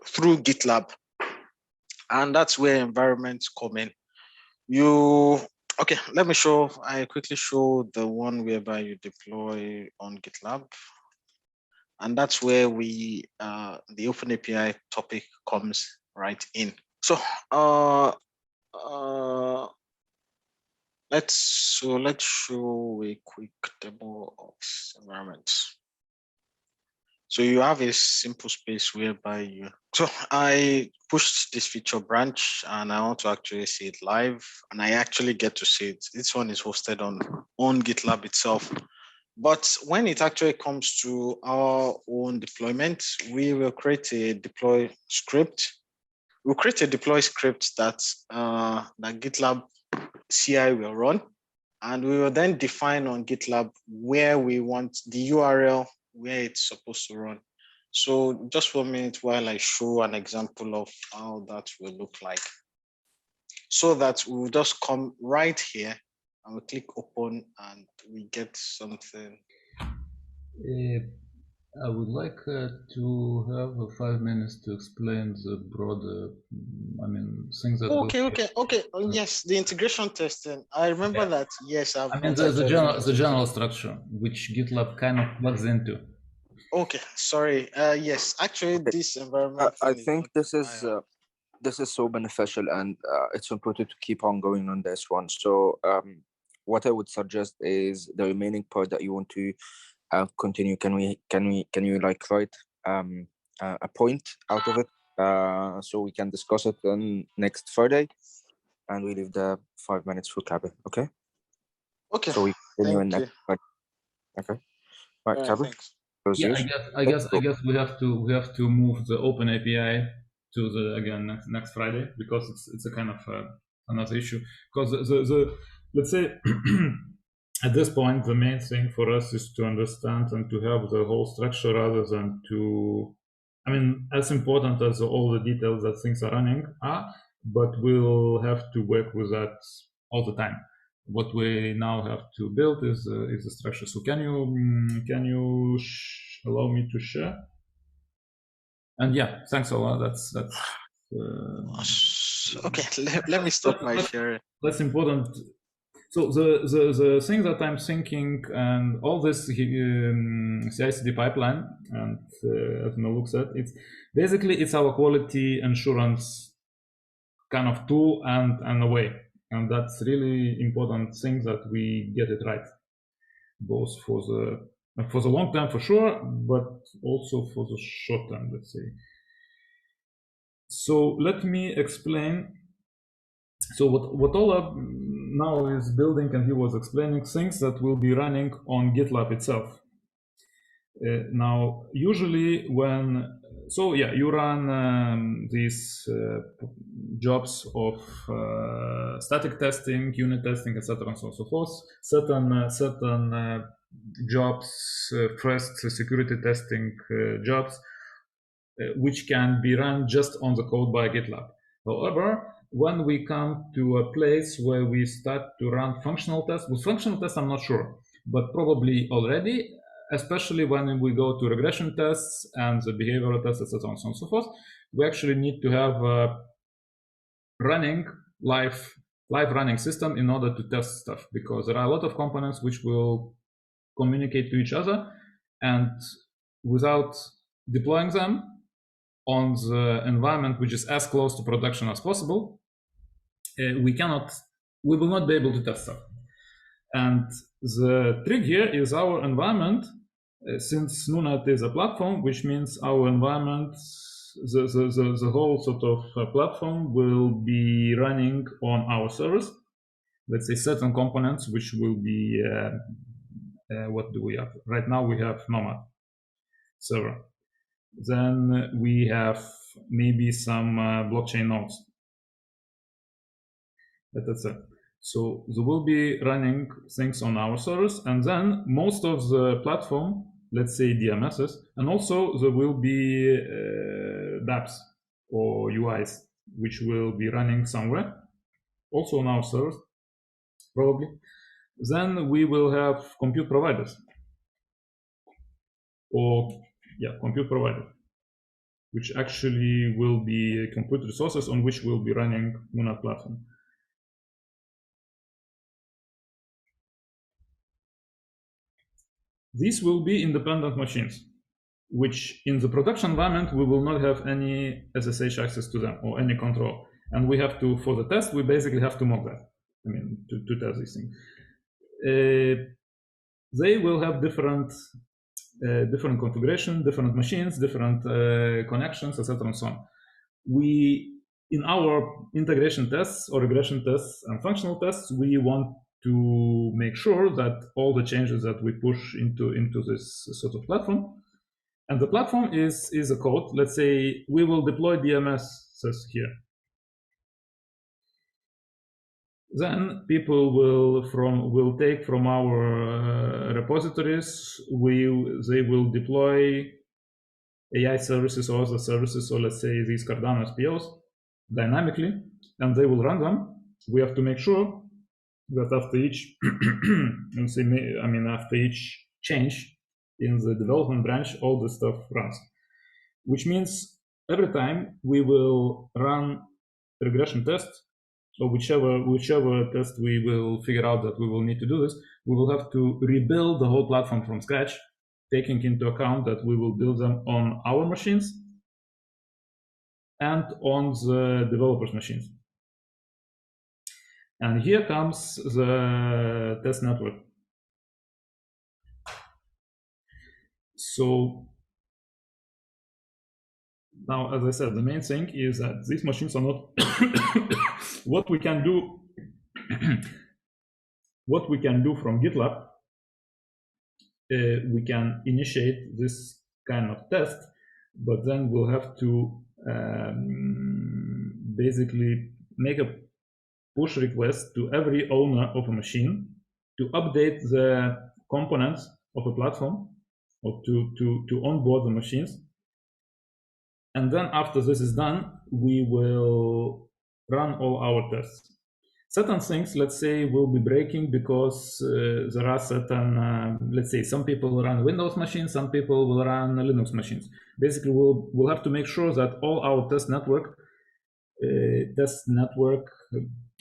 through GitLab. And that's where environments come in. Let me I quickly show the one whereby you deploy on GitLab. And that's where the OpenAPI topic comes right in. So let's show a quick demo of environments. So you have a simple space whereby I pushed this feature branch and I want to actually see it live, and I actually get to see it. This one is hosted on GitLab itself. But when it actually comes to our own deployment, we will create a deploy script. We'll create a deploy script that GitLab CI will run. And we will then define on GitLab where we want the URL, where it's supposed to run. So just for a minute while I show an example of how that will look like. So that we'll just come right here and we click open and we get something. I would like to have 5 minutes to explain the broader, things that. Okay. Oh, yes, the integration testing. I remember that. Yes, the general structure which GitLab kind of plugs into. Okay, sorry. Yes, actually, this environment. I think this is so beneficial, and it's important to keep on going on this one. So what I would suggest is the remaining part that you want to continue. Can you like write a point out of it so we can discuss it on next Friday, and we leave the 5 minutes for Kabe. Okay. Okay. So we continue in next Friday. Okay. Right, Kabe. Yeah, I guess we have to move the Open API to the next Friday, because it's a kind of another issue, because the let's say at this point the main thing for us is to understand and to have the whole structure, rather than as important as all the details that things are running are, but we'll have to work with that all the time. What we now have to build is the structure. So can you allow me to share? And yeah, thanks a lot. That's okay. Let me stop my share. That's important. So the thing that I'm thinking, and all this CI/CD pipeline, and as Mel looks at, it's our quality assurance kind of tool and a way. And that's really important thing that we get it right, both for the long term for sure, but also for the short term, let's say. So let me explain. So what Ola now is building, and he was explaining things that will be running on GitLab itself. Now, usually you run these jobs of static testing, unit testing, etc., and so on and so forth. Certain jobs, first security testing jobs, which can be run just on the code by GitLab. However, when we come to a place where we start to run functional tests, with functional tests I'm not sure, but probably already, especially when we go to regression tests and the behavioral tests, etc., and so on and so forth, we actually need to have a running live running system in order to test stuff, because there are a lot of components which will communicate to each other, and without deploying them on the environment which is as close to production as possible, we will not be able to test stuff. And the trick here is our environment, since NuNet is a platform, which means our environment, the whole sort of platform will be running on our servers. Let's say certain components which will be, what do we have? Right now we have Nomad server. Then we have maybe some blockchain nodes. That's it. So they will be running things on our servers, and then most of the platform, let's say DMSs, and also there will be dApps or UIs, which will be running somewhere, also on our servers, probably. Then we will have compute providers, compute provider, which actually will be compute resources on which will be running NuNet platform. These will be independent machines, which in the production environment, we will not have any SSH access to them or any control. And we have to, for the test, we basically have to mock that, I mean, to test these things. They will have different configuration, different machines, different connections, etc., and so on. In our integration tests or regression tests and functional tests, we want to make sure that all the changes that we push into this sort of platform, and the platform is a code. Let's say we will deploy DMSs here. Then people will take from our repositories. They will deploy AI services or other services, so let's say these Cardano SPOs dynamically, and they will run them. We have to make sure that after each, after each change in the development branch, all the stuff runs. Which means every time we will run regression tests, or whichever test we will figure out that we will need to do this, we will have to rebuild the whole platform from scratch, taking into account that we will build them on our machines and on the developers' machines. And here comes the test network. So now, as I said, the main thing is that these machines are not what we can do. What we can do from GitLab, we can initiate this kind of test, but then we'll have to basically make a push request to every owner of a machine to update the components of a platform, or to onboard the machines. And then after this is done, we will run all our tests. Certain things, let's say, will be breaking because there are certain, let's say, some people will run Windows machines, some people will run Linux machines. Basically, we'll have to make sure that all our test network,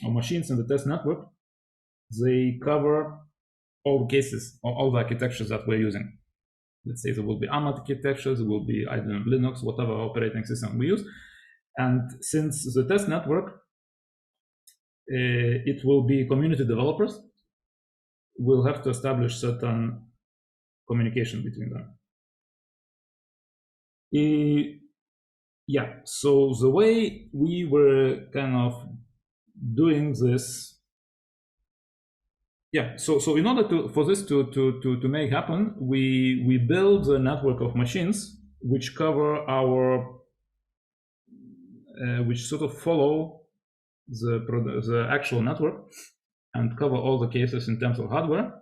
or machines in the test network, they cover all the cases or all the architectures that we're using. Let's say there will be ARM architectures, there will be, I don't know, Linux, whatever operating system we use. And since the test network, it will be community developers, we'll have to establish certain communication between them. So the way we were kind of doing this, so in order for this to make happen, we build a network of machines which cover our, which sort of follow the actual network and cover all the cases in terms of hardware.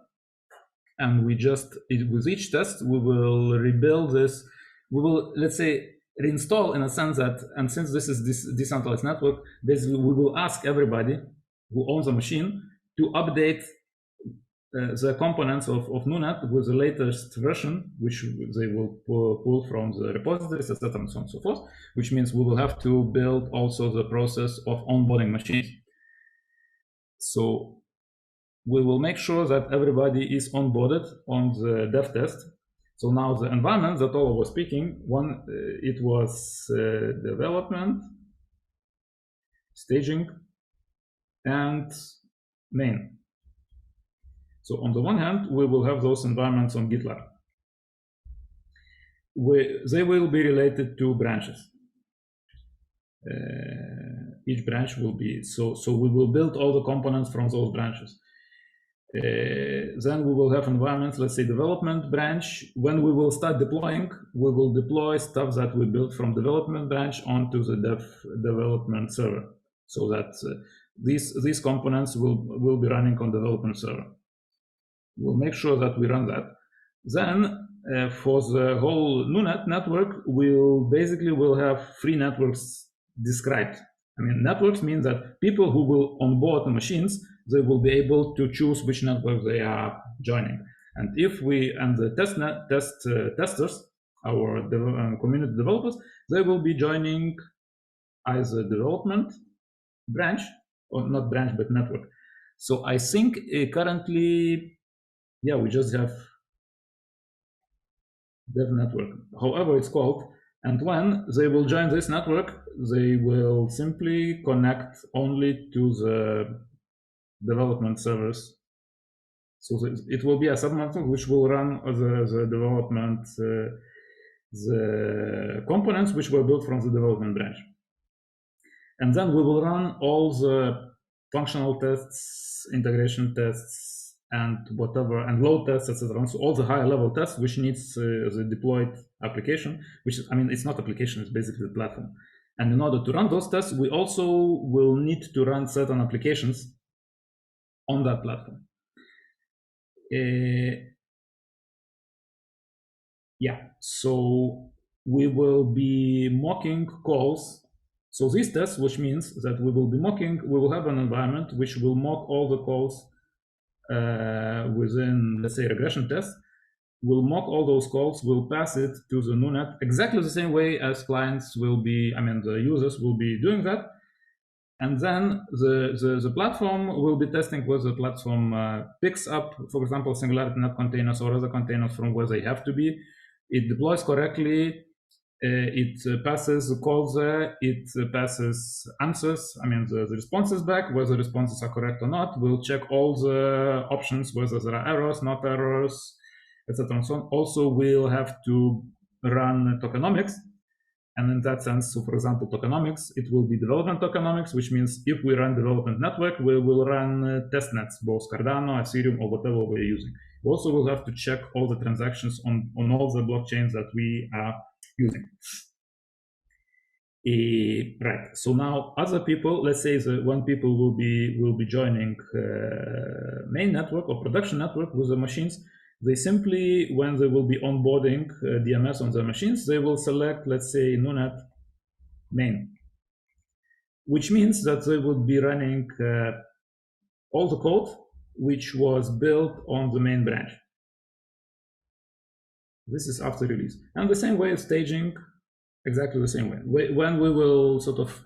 And we just, with each test, we will rebuild this. We will, let's say, reinstall in a sense that, and since this is this decentralized network, basically we will ask everybody who owns a machine to update the components of NuNet with the latest version, which they will pull from the repositories, etc., and so on and so forth, which means we will have to build also the process of onboarding machines. So we will make sure that everybody is onboarded on the dev test. So now the environment that Ola was speaking, one, it was development, staging, and main. So on the one hand, we will have those environments on GitLab. They will be related to branches. Each branch will be, so we will build all the components from those branches. Then we will have environments, let's say development branch. When we will start deploying, we will deploy stuff that we built from development branch onto the development server, so that these components will be running on development server. We'll make sure that we run that. Then for the whole NuNet network, we'll have three networks described. I mean, networks mean that people who will onboard the machines, they will be able to choose which network they are joining. And if the testers, our community developers, they will be joining either development branch, or not branch, but network. So I think currently, yeah, we just have dev network, however it's called. And when they will join this network, they will simply connect only to the development servers. So it will be a subnetwork which will run the development, the components which were built from the development branch. And then we will run all the functional tests, integration tests, and whatever, and load tests, etc. So all the higher level tests which needs the deployed application, which, I mean, it's not application, it's basically the platform. And in order to run those tests, we also will need to run certain applications on that platform. Yeah, so we will be mocking calls. So these tests, which means that we will be mocking, we will have an environment which will mock all the calls within, let's say, regression tests. We'll mock all those calls, we'll pass it to the NuNet exactly the same way as clients will be, I mean, the users will be doing that. And then the platform will be testing whether the platform picks up, for example, SingularityNet containers or other containers from where they have to be. It deploys correctly. It passes the calls there. It passes answers. I mean, the responses back, whether the responses are correct or not. We'll check all the options, whether there are errors, not errors, etc. and so on. Also, we'll have to run tokenomics. And in that sense, so for example, tokenomics, it will be development tokenomics, which means if we run development network, we will run testnets, both Cardano, Ethereum, or whatever we're using. We also will have to check all the transactions on all the blockchains that we are using. Right. So now other people, let's say when people will be joining main network or production network with the machines, they simply, when they will be onboarding DMS on their machines, they will select, let's say, NuNet main, which means that they would be running all the code which was built on the main branch. This is after release. And the same way of staging, exactly the same way. When we will sort of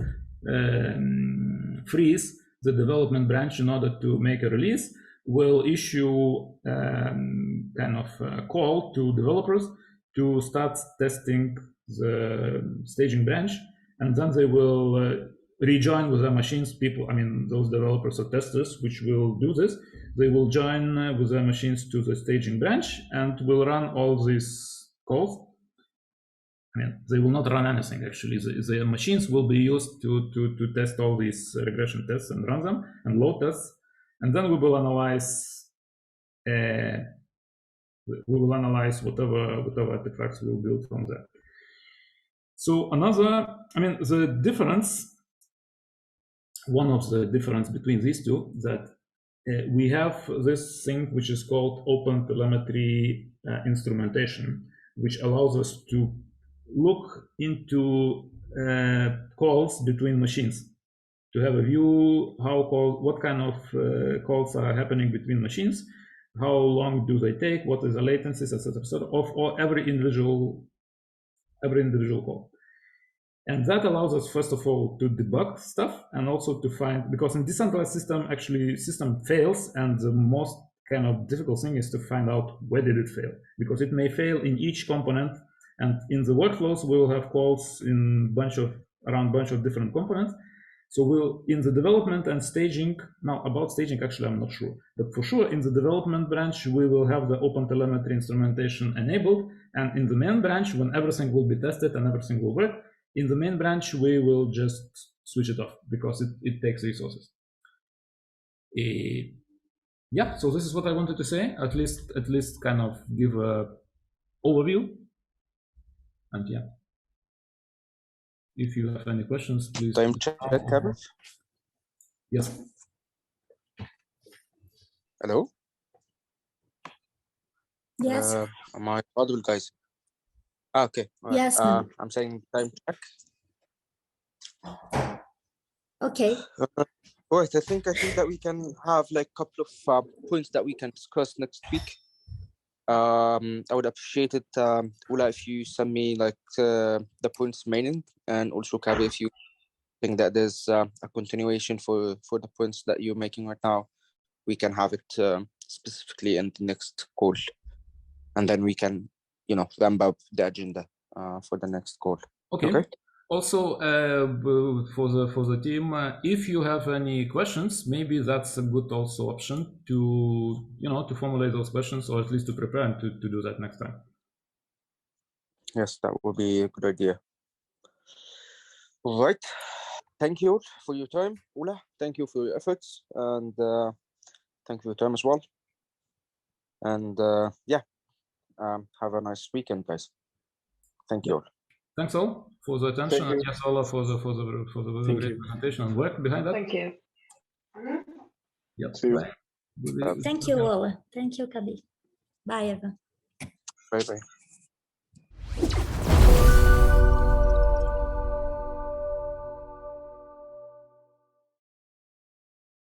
freeze the development branch in order to make a release, we'll issue kind of a call to developers to start testing the staging branch, and then they will rejoin with their machines. People, I mean, those developers or testers which will do this, they will join with their machines to the staging branch and will run all these calls. I mean, they will not run anything actually. The machines will be used to test all these regression tests and run them, and load tests, and then we will analyze whatever artifacts we'll build from there. So the difference, one of the difference between these two, that we have this thing which is called open telemetry instrumentation, which allows us to look into calls between machines, to have a view what kind of calls are happening between machines. how long do they take, what is the latencies, etc., of every individual call. And that allows us, first of all, to debug stuff, and also to find, because in decentralized system, actually system fails, and the most kind of difficult thing is to find out where did it fail, because it may fail in each component, and in the workflows we will have calls in around bunch of different components. So we'll, in the development and staging, now about staging, actually, I'm not sure, but for sure in the development branch, we will have the OpenTelemetry instrumentation enabled, and in the main branch, when everything will be tested and everything will work, in the main branch, we will just switch it off because it takes resources. Yeah, so this is what I wanted to say, at least kind of give a overview. And yeah, if you have any questions, please. Time check, Kabir. Yes. Hello? Yes. Am I audible, guys? Okay. Yes. I'm saying time check. Okay. Right. I think that we can have like a couple of points that we can discuss next week. I would appreciate it, Ula, if you send me like the points remaining, and also Kabi, if you think that there's a continuation for the points that you're making right now, we can have it specifically in the next call, and then we can, ramp up the agenda for the next call. Okay. Also, for the team, if you have any questions, maybe that's a good also option to to formulate those questions, or at least to prepare and to do that next time. Yes, that would be a good idea. All right. Thank you for your time, Ula. Thank you for your efforts, and thank you for your time as well. And yeah, have a nice weekend, guys. Thank you all. Thanks all for the attention, and yes, Ola, for the great presentation and work behind that. Thank you. Yep. See you. Bye. Thank you, Ola. Thank you, Kabi. Bye, everyone. Bye-bye.